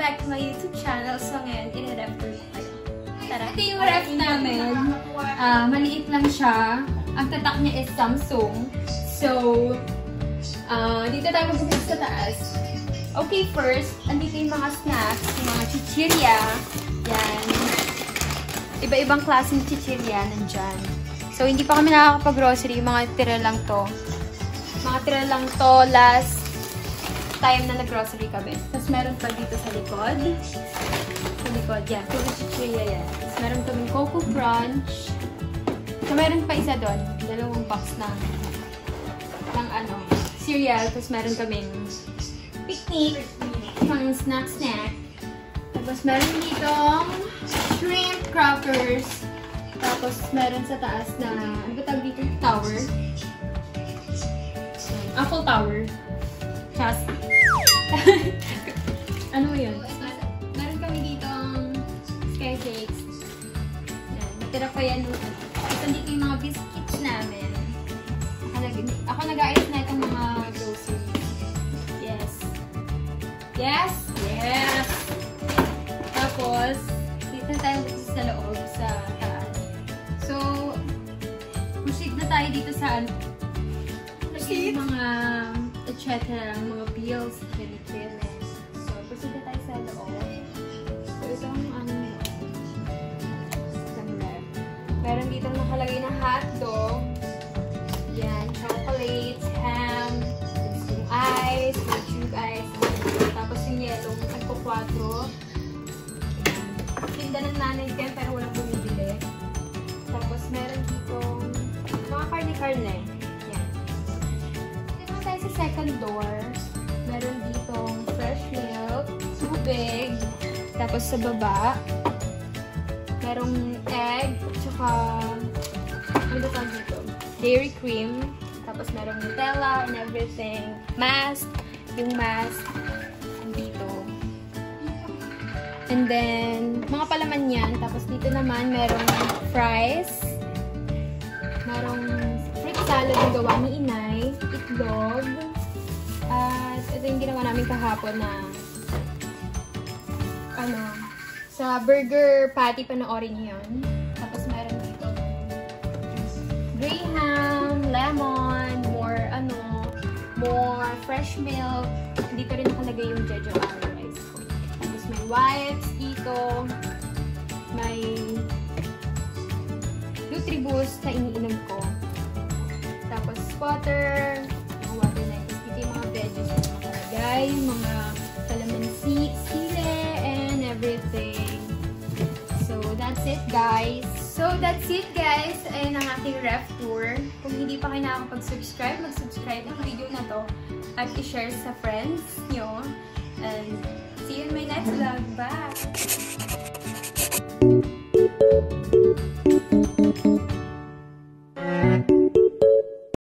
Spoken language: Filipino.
back to my YouTube channel. So ngayon, i-ref tour ko kayo. Tara. Ito yung ref namin. Maliit lang siya. Ang tatak niya is Samsung. So, dito tayo mag-umpisa sa taas. Okay, first, andito yung mga snacks, yung mga chichirya. Yan. Iba-ibang klaseng chichirya nandyan. So, hindi pa kami nakakapag-grocery. Mga tira lang to. Mga tira lang to last time na nag-grocery kami. Tapos, meron pa dito sa likod. Sa likod, yan. Puro chichirya yan. Tapos, meron kaming Coco Crunch. So, meron pa isa doon. Dalawang box ng cereal. Tapos, meron kaming picnic. Pang snack. Tapos, meron ditong shrimp crackers. Tapos, meron sa taas na, ano ba tawag dito? Tower. Apple Tower. Just. Ano yun? Meron kami ditong sky cakes. Yan. Natira pa yan. Ito dito yung mga biscuits namin. Ako nag-aayos na itong mga groceries. Yes. Yes! Yes! Tapos, dito tayo sa loob, sa taas. So, proceed na tayo dito sa proceed? Mga etc. mga bills, credit. So, proceed na tayo sa loob. So, itong meron dito nakalagay na hotdog. Yan, chocolates, ham, yung ice, yung tube ice, tapos yung yellow, nagpo-4. Tinda ng nanay ko pero walang bumibili. Tapos meron dito mga karne-karne. Yan. Dito tayo sa second door. Meron ditong fresh milk, tubig, tapos sa baba, merong egg, tsaka ano pa dito? Dairy cream, tapos merong Nutella and everything. Mask, yung mask, dito. And then, mga palaman yan. Tapos dito naman, merong fries. Merong fruit salad na gawa ni Inay. Itlog. At ito yung ginawa namin kahapon na sa burger patty, panoorin niyo yun. Tapos meron dito graham, lemon, more fresh milk. Dito rin nakalagay yung Jejo rice ko. Tapos may wipes dito. May Nutriboost na iniinom ko. Tapos water. Mga water na. Tapos dito yung mga veggies na nakalagay. Mga calamansi, sile, and everything. So, that's it, guys. Ayan ang ating ref tour. Kung hindi pa kayo nakakapag-subscribe, mag-subscribe ng video na to at i-share sa friends nyo. And see you in my next vlog. Bye!